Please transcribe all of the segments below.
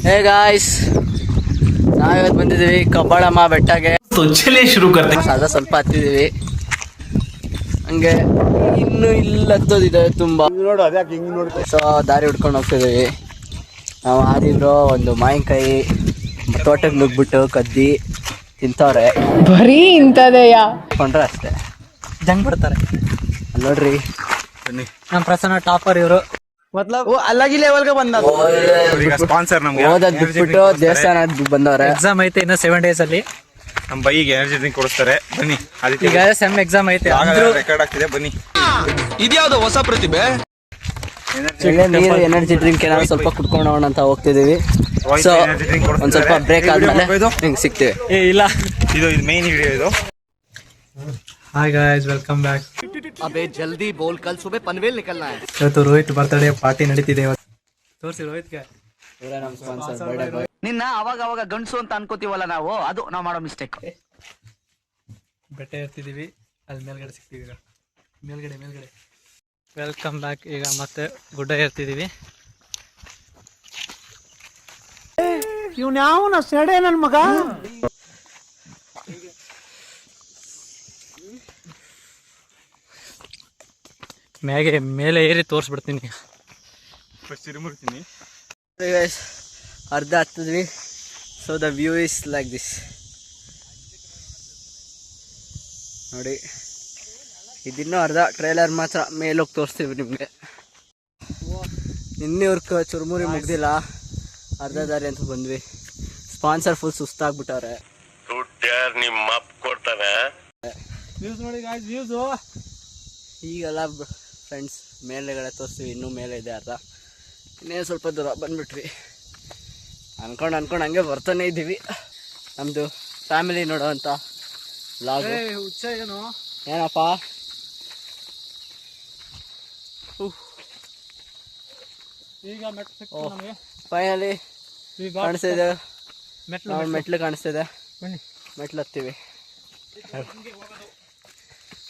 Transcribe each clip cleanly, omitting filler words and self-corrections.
Hey guys, ನಾವಿವತ್ತು ಬಂದಿದ್ದೀವಿ ಕಬ್ಬಾಳಮ್ಮ ಬೆಟ್ಟಗೆ. ಶುರು ಕರ್ತೆ ಅದ ಸ್ವಲ್ಪ ಹತ್ತಿದ್ದೀವಿ, ಹಂಗೆ ಇನ್ನು ಇಲ್ಲಿ ಹತ್ತೋದಿದೆ ತುಂಬ. ನೋಡು ಅದ್ಯಾಕೆ ಹಿಂಗೆ ನೋಡ್ತಾ ಸೊ ದಾರಿ ಹುಡ್ಕೊಂಡು ಹೋಗ್ತಿದ್ದೀವಿ. ನಾವು ಆದಿಬ್ರು ಒಂದು ಮಾವಿನಕಾಯಿ ತೋಟಕ್ಕೆ ನುಗ್ಬಿಟ್ಟು ಕದ್ದಿ ತಿಂತವ್ರೆ. ಬರೀ ಇಂಥದೆಯಾ ಕೊಂಡ್ರೆ ಅಷ್ಟೇ ಜಂಗ್ ಬಿಡ್ತಾರೆ. ಅಲ್ಲಿ ನೋಡ್ರಿ ನಮ್ಮ ಪ್ರಸನ್ನ ಟಾಪರ್ ಇವರು. ಅಲ್ಲಾಗಿ ಲೆವೆಲ್ಗೆ ಬಂದ ಸ್ಪಾನ್ಸರ್ ನಮ್ಗೆ ಓದೋದ್ ಬಿಟ್ಬಿಟ್ಟು ದೇವಸ್ಥಾನ ಬಂದವ್ರೆ. ಎಕ್ಸಾಮ್ ಐತೆ ಇನ್ನು 7 days ಅಲ್ಲಿ. ನಮ್ಮ ಬೈಗೆ ಎನರ್ಜಿ ಡ್ರಿಂಕ್ ಕೊಡಿಸ್ತಾರೆ, ಬನ್ನಿ. ಈಗ ಸೆಮ್ ಎಕ್ಸಾಮ್ ಐತೆ, ರೆಕಾರ್ಡ್ ಆಗ್ತಿದೆ, ಬನ್ನಿ. ಇದ್ಯಾವ್ದು ಹೊಸ ಪ್ರತಿಭೆ. ನೀರು ಎನರ್ಜಿ ಡ್ರಿಂಕ್ ಏನಾದ್ರು ಸ್ವಲ್ಪ ಕುಡ್ಕೊಂಡು ಹೋಗೋಣ ಅಂತ ಹೋಗ್ತಿದೀವಿ. ಸೊ ಒಂದ್ ಸ್ವಲ್ಪ ಬ್ರೇಕ್ ಆದ್ಮೇಲೆ ಹಿಂಗ್ ಸಿಗ್ತೀವಿ. ಇಲ್ಲ ಇದು ಮೇನ್ ವಿಡಿಯೋ ಇದು. Hi guys, welcome back. ಅಬೇ ಜಲ್ದಿ ಬೋಲ್, ಕಲ್ ಸುಬೆ ಪನ್ವೇಲ್ ನಿಕಲ್ನಾ ಹೈ. ಇವತ್ತು ರೋಹಿತ್ ಬರ್ತ್ಡೇ ಪಾರ್ಟಿ ನಡೀತಿದೆ. ಇವತ್ತು ತೋರಿಸಿ ರೋಹಿತ್ಗೆ. ಇವರೇ ನಮ್ಮ ಸ್ಪಾನ್ಸರ್ ಬರ್ಡೇ ಬಾಯ್. ನಿನ್ನ ಅವಾಗ ಗಂಡಸು ಅಂತ ಅನ್ಕೋತೀವಲ್ಲ ನಾವು, ಅದು ನಾವು ಮಾಡೋ ಮಿಸ್ಟೇಕ್. ಬೆಟ್ಟ ಇರ್ತಿದೀವಿ, ಅಲ್ಲಿ ಮೇಲ್ಗಡೆ ಸಿಗ್ತೀವಿ. ಈಗ ಮೇಲ್ಗಡೆ ವೆಲ್ಕಮ್ ಬ್ಯಾಕ್. ಈಗ ಮತ್ತೆ ಗುಡ್ಡ ಏರ್ತಿದೀವಿ. ಇವ್ನ ಯಾವನ ಸೆಡೆ ನನ್ ಮಗ. ಮೇಲೆ ಏರಿ ತೋರಿಸ್ಬಿಡ್ತೀನಿ. ತಿರುಮುರ್ತೀನಿ. ಅರ್ಧ ಹತ್ತಿದ್ವಿ. So the view is like this. ನೋಡಿ, ಇದಿನ್ನೂ ಅರ್ಧ ಟ್ರೇಲರ್ ಮಾತ್ರ, ಮೇಲೋಗಿ ತೋರಿಸ್ತೀವಿ ನಿಮಗೆ. ಇನ್ನಿವ್ರ ಚುರುಮುರಿ ಮುಗ್ದಿಲ್ಲ, ಅರ್ಧ ದಾರಿ ಅಂತ ಬಂದ್ವಿ. ಸ್ಪಾನ್ಸರ್ ಫುಲ್ ಸುಸ್ತಾಗ್ಬಿಟ್ಟವ್ರೆ. ನಿಮ್ಮ ಕೊಡ್ತಾನೆ ವ್ಯೂಸ್ ನೋಡಿ ಗಾಯ್ಸ್, ವ್ಯೂಸ್ ಈಗೆಲ್ಲ ಫ್ರೆಂಡ್ಸ್ ಮೇಲೆಗಡೆ ತೋರಿಸ್ತೀವಿ. ಇನ್ನೂ ಮೇಲೆ ಇದೆ ಅರ್ಧ. ಇನ್ನೇನು ಸ್ವಲ್ಪ ದೂರ ಬಂದ್ಬಿಟ್ವಿ. ಅನ್ಕೊಂಡು ಹಂಗೆ ಬರ್ತಾನೆ ಇದ್ದೀವಿ. ನಮ್ಮದು ಫ್ಯಾಮಿಲಿ ನೋಡೋವಂಥ ವ್ಲಾಗ್. ಏನಪ್ಪ ಈಗ ಫೈನಲಿ ಕಾಣಿಸ್ತಿದೆ, ಮೆಟ್ಲು ಕಾಣಿಸ್ತಿದೆ. ಮೆಟ್ಲು ಹತ್ತೀವಿ.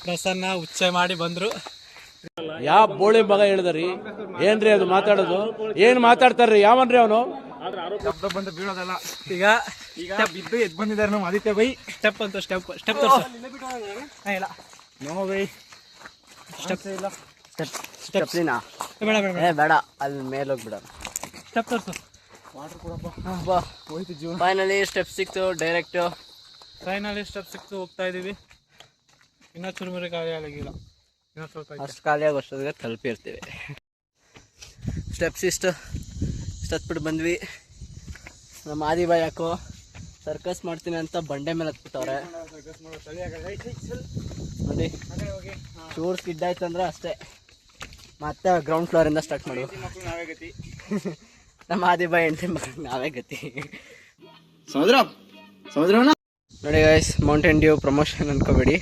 ಪ್ರಸನ್ನ ಉಚ್ಚೆ ಮಾಡಿ ಬಂದ್ರು. ಯಾವ ಬೋಳಿ ಮಗ ಹೇಳಿದ್ರಿ? ಏನ್ರಿ ಅದು ಮಾತಾಡೋದು? ಏನ್ ಮಾತಾಡ್ತಾರ್ರಿ? ಯಾವನ್ರಿ ಅವನು? ಬಂದು ಬೀಳೋದಲ್ಲ. ಈಗ ಬಿದ್ದು ಎದ್ದು ಬಂದಿದ್ದಾರೆ ನಮ್ಮ ಆದಿತ್ಯ ಬೈ. ಸ್ಟೆಪ್ ತೋರ್ಸು. ಇಲ್ಲ ನೋ ಬೈ, ಸ್ಟೆಪ್ಲಿನಾ? ಬೇಡ ಬೇಡ, ಅಲ್ಲಿ ಮೇಲೆ ಹೋಗ್ಬಿಡ. ಸ್ಟೆಪ್ ತೋರ್ಸು. ಫೈನಲಿ ಸ್ಟೆಪ್ ಸಿಕ್ತು ಡೈರೆಕ್ಟ್. ಫೈನಲಿ ಸ್ಟೆಪ್ ಸಿಕ್ತು, ಹೋಗ್ತಾ ಇದೀವಿ. ಇನ್ನೂ ಚುರುಮುರಿ ಖಾಲಿ ಆಗಿಲ್ಲ, ಇನ್ನೂ ಸ್ವಲ್ಪ ಅಷ್ಟು ಖಾಲಿಯಾಗಿ ಅಷ್ಟೊತ್ತಿಗೆ ತಲುಪಿರ್ತೀವಿ. ಸ್ಟೆಪ್ಸ್ ಇಷ್ಟು ಹತ್ಬಿಟ್ಟು ಬಂದ್ವಿ. ನಮ್ಮ ಆದಿಬಾಯ್ ಯಾಕೋ ಸರ್ಕಸ್ ಮಾಡ್ತೀನಿ ಅಂತ ಬಂಡೆ ಮೇಲೆ ಹತ್ಬಿಟ್ಟವ್ರೆ ನೋಡಿ. ಚೂರು ಸ್ಕಿಡ್ ಆಯ್ತು ಅಂದ್ರೆ ಅಷ್ಟೇ, ಮತ್ತೆ ಗ್ರೌಂಡ್ ಫ್ಲೋರಿಂದ ಸ್ಟಾರ್ಟ್ ಮಾಡುವ. ನಮ್ಮ ಆದಿಬಾಯ್ ಎಂಟ್ರಿ ನಾವೇ ಗತಿ. ಸಮುದ್ರ ನೋಡಿ ಗೈಸ್, ಮೌಂಟೇನ್ ಡ್ಯೂ ಪ್ರಮೋಷನ್ ಅನ್ಕೋಬೇಡಿ.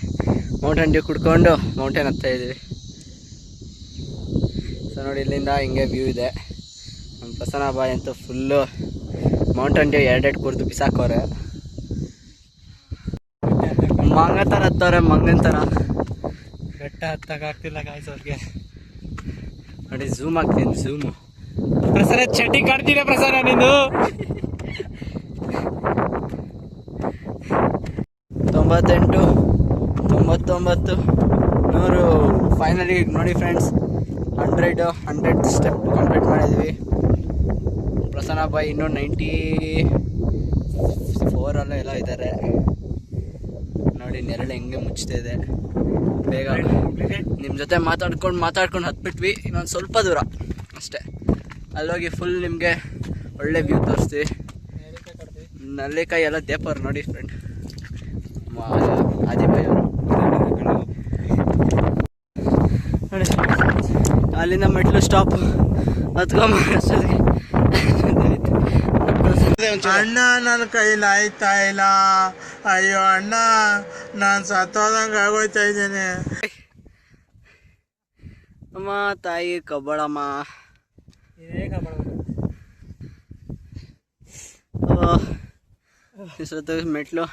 ಮೌಂಟೇನ್ ಡ್ಯೂ ಕುಡ್ಕೊಂಡು ಮೌಂಟೇನ್ ಹತ್ತಾ ಇದ್ದೀವಿ. ಸೊ ನೋಡಿ, ಇಲ್ಲಿಂದ ಹಿಂಗೆ ವ್ಯೂ ಇದೆ. ನಮ್ಮ ಪ್ರಸನ್ನ ಬಾಯ್ ಅಂತೂ ಫುಲ್ಲು ಮೌಂಟೇನ್ ಡ್ಯೂ 2 ಕುರ್ದು ಬಿಸಾಕೋರೆ. ಮಂಗ ಥರ ಹತ್ತವ್ರೆ, ಮಂಗನ ಥರ. ಬೆಟ್ಟ ಹತ್ತಕ್ಕಾಗ್ತಿಲ್ಲ ಗಾಯ್ಸ್ ಅವ್ರಿಗೆ. ನೋಡಿ, ಝೂಮ್ ಆಗ್ತೀನಿ, ಝೂಮು. ಪ್ರಸನ್ನ ಚಟಿ ಕಾಡ್ತಿದೆ. ಪ್ರಸನ್ನ ನಿಂದು 98, 99, 100. ಫೈನಲಿ ನೋಡಿ ಫ್ರೆಂಡ್ಸ್, 100 ಸ್ಟೆಪ್ ಕಂಪ್ಲೀಟ್ ಮಾಡಿದ್ವಿ. ಪ್ರಸನ್ನ ಬಾಯ್ ಇನ್ನೂ 94 ಎಲ್ಲ ಇದ್ದಾರೆ ನೋಡಿ. ನೆರಳು ಹೆಂಗೆ ಮುಚ್ತಾ ಇದೆ. ಬೇಗ ನಿಮ್ಮ ಜೊತೆ ಮಾತಾಡ್ಕೊಂಡು ಹತ್ಬಿಟ್ವಿ. ಇನ್ನೊಂದು ಸ್ವಲ್ಪ ದೂರ ಅಷ್ಟೇ, ಅಲ್ಲೋಗಿ ಫುಲ್ ನಿಮಗೆ ಒಳ್ಳೆ ವ್ಯೂ ತೋರಿಸ್ತೀವಿ. ನಲ್ಲಿಕಾಯಿ ಎಲ್ಲ ದೇಪರ್ ನೋಡಿ ಫ್ರೆಂಡ್, ಆದಿಬಾಯ್ ಅವರು ನೋಡಿ. ಅಲ್ಲಿಂದ ಮೆಟ್ಲು ಸ್ಟಾಪ್ ಹತ್ಕೊಂಬ. ಅಣ್ಣ ನನ್ನ ಕೈಲಿ ಆಯ್ತಾ ಇಲ್ಲ. ಅಯ್ಯೋ ಅಣ್ಣ, ನಾನು ಸತ್ತೋದಂಗೆ ಆಗೋಯ್ತಾ ಇದ್ದೇನೆ. ಅಮ್ಮ ತಾಯಿ ಕಬ್ಬಳಮ್ಮ. ಇಷ್ಟೊತ್ತು ಮೆಟ್ಲು,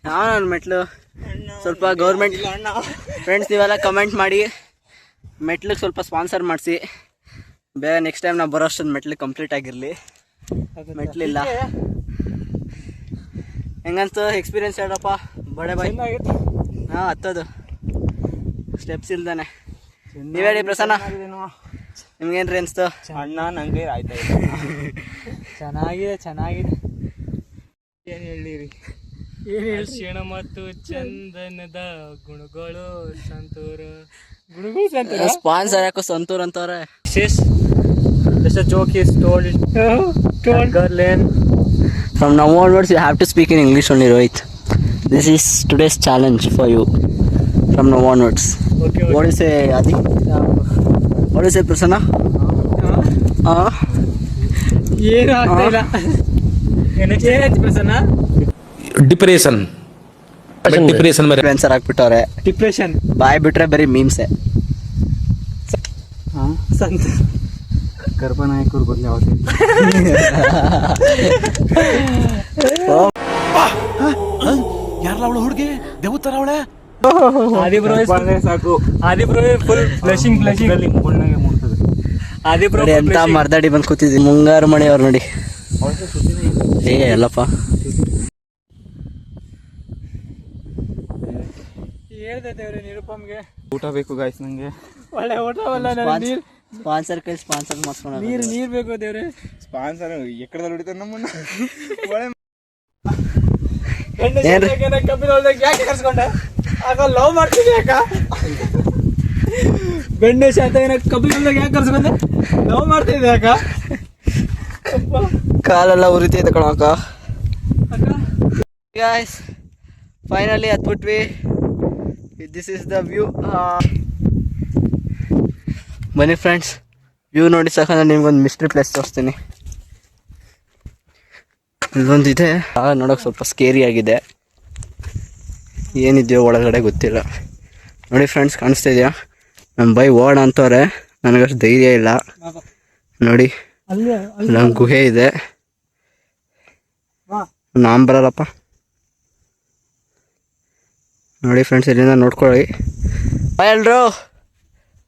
ನಾನು ಮೆಟ್ಲು ಸ್ವಲ್ಪ ಗೌರ್ಮೆಂಟ್ ಫ್ರೆಂಡ್ಸ್ ನೀವೆಲ್ಲ ಕಮೆಂಟ್ ಮಾಡಿ ಮೆಟ್ಲಿಗೆ ಸ್ವಲ್ಪ ಸ್ಪಾನ್ಸರ್ ಮಾಡಿಸಿ. ಬೇಗ ನೆಕ್ಸ್ಟ್ ಟೈಮ್ ನಾವು ಬರೋ ಅಷ್ಟೊಂದು ಮೆಟ್ಲು ಕಂಪ್ಲೀಟ್ ಆಗಿರಲಿ. ಮೆಟ್ಲಿಲ್ಲ. ಹೆಂಗನ್ಸ್ತು ಎಕ್ಸ್ಪೀರಿಯನ್ಸ್ ಹೇಳಪ್ಪ ಬಡೆ ಬಾಯ್? ಹಾಂ, ಹತ್ತೋದು ಸ್ಟೆಪ್ಸ್ ಇಲ್ದಾನೆ. ನೀವ್ ಹೇಳಿ ಪ್ರಸನ್ನ, ನಿಮ್ಗೇನ್ರಿ ಅನ್ಸ್ತು? ಅಣ್ಣ ನಂಗೆ ಆಯ್ತಾ ಚೆನ್ನಾಗಿದೆ. ಏನ್ ಹೇಳಿರಿ? ಅರಿಶಿಣ ಮತ್ತು ಚಂದನದ ಗುಣಗಳು ಸಂತೂರ. ಸ್ಪಾನ್ಸರ್ ಯಾಕೋ santoor ಅಂತವ್ರೆ. joke is told girl and From now onwards you have to speak in English only, Rohit. This is today's challenge for you. From now onwards. okay. What do you say, Adi? What do you say, Prasanna? ಏನು ಆಗ್ತಾ ಇಲ್ಲ. ಏನಾಯ್ತು Prasanna? Depression ಮೇಲೆ answer ಹಾಕ್ಬಿಟ್ಟವ್ರೆ. Depression. ಬಾಯ್ ಬಿಟ್ರೆ ಬರೀ ಮೀಮ್ಸೆ. ಸಂತ ಗರ್ಭನಾಯಕರು ಬದಲು ಯಾವತ್ತೇ ಯಾರಲ್ಲ ಅವಳು ಹುಡುಗಿ ದೇವತರ ಅವಳೆ. ಆದಿಬ್ರೋ ಸಾಕು. Aadi bro full flushing ಮುಳ್ಳಂಗೆ ಮುಡ್ತದೆ. ಆದಿಬ್ರೋ ನೋಡಿ ಎಂತ ಮರ್ದಾಡಿ ಬಂದು ಕೂತಿದ್ವಿ. ಮುಂಗಾರು ಮಣಿ ಅವ್ರು ನೋಡಿ. ಏ ಎಲ್ಲಪ್ಪ ಹೇಳ್ದೆ ದೇವ್ರೆ ನಿರುಪಮ್ಗೆ ಊಟ ಬೇಕು ಗಾಯ್ಸ್ ನಂಗೆ. ಒಳ್ಳೆ ಊಟವಲ್ಲ ನೀರು ಸ್ಪಾನ್ಸರ್ ಕೈ ಸ್ಪಾನ್ಸರ್ ಮಾಡ್ಸ್ಕೊಂಡು ನೀರು ಬೇಕು ದೇವ್ರೆ. ಸ್ಪಾನ್ಸರ್ ಎಕ್ಕಡದಲ್ಲಿ ಹೊಡಿತಾರೆ ನಮ್ಮನ್ನ. ಒಳ್ಳೆ ಕಬ್ಬಿನೊಳದಾಗ ಯಾಕೆ ಕರ್ಸ್ಕೊಂಡೆ? ಆಗ ಲವ್ ಮಾಡ್ತೀನಿ ಯಾಕ? ಬೆಣ್ಣೆ ಶಾತ ಕಬ್ಬಿನೊಳದಾಗ ಯಾಕೆ ಕರ್ಸ್ಕೊಂಡೆ? ಲವ್ ಮಾಡ್ತಿದ್ದೆ ಯಾಕ? ಕಾಲೆಲ್ಲ ಉರಿತೈತೆ ಕಣಕ್ಕ. ಗಾಯ್ಸ್ ಫೈನಲಿ ಹತ್ಬಿಟ್ವಿ. This is the view. ಬನ್ನಿ ಫ್ರೆಂಡ್ಸ್, ವ್ಯೂ ನೋಡಿ ಸಾಕಂದ್ರೆ ನಿಮ್ಗೊಂದು ಮಿಸ್ಟ್ರಿ ಪ್ಲೇಸ್ ತೋರಿಸ್ತೀನಿ. ಇಲ್ಲೊಂದು ಇದೆ, ನೋಡೋಕೆ ಸ್ವಲ್ಪ ಸ್ಕೇರಿ ಆಗಿದೆ. ಏನಿದೆಯೋ ಒಳಗಡೆ ಗೊತ್ತಿಲ್ಲ. ನೋಡಿ ಫ್ರೆಂಡ್ಸ್, ಕಾಣಿಸ್ತಾ ಇದೆಯಾ? ನಮ್ಮ ಬೈ ಓಡ ಅಂತವ್ರೆ, ನನಗಷ್ಟು ಧೈರ್ಯ ಇಲ್ಲ. ನೋಡಿ ಇಲ್ಲೊಂದು ಗುಹೆ ಇದೆ. ನಾಮ್ ಬರಲ್ಲಪ್ಪ. ನೋಡಿ ಫ್ರೆಂಡ್ಸ್, ಇಲ್ಲಿಂದ ನೋಡ್ಕೊಳ್ಳಿ. ಬಾಯ್ ಎಲ್ರು.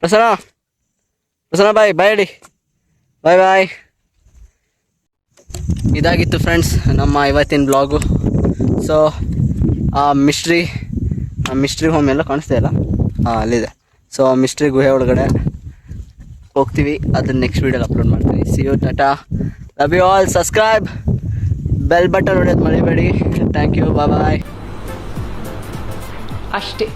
ಪ್ರಸನ್ನ ಬಾಯ್ ಹೇಳಿ. ಬಾಯ್. ಇದಾಗಿತ್ತು ಫ್ರೆಂಡ್ಸ್ ನಮ್ಮ ಇವತ್ತಿನ ಬ್ಲಾಗು. ಸೊ ಆ ಮಿಸ್ಟ್ರಿ ಹೋಮ್ ಎಲ್ಲ ಕಾಣಿಸ್ತಾ ಇಲ್ಲ. ಅಲ್ಲಿದೆ. ಸೊ ಆ ಮಿಸ್ಟ್ರಿ ಗುಹೆ ಒಳಗಡೆ ಹೋಗ್ತೀವಿ. ಅದನ್ನ ನೆಕ್ಸ್ಟ್ ವೀಡಿಯೋಲಿ ಅಪ್ಲೋಡ್ ಮಾಡ್ತೀನಿ. See you, tata, love you all. Subscribe, bell button ಹೊಡೆಯೋದು ಮರಿಬೇಡಿ. Thank you, bye. ಅಷ್ಟೇ.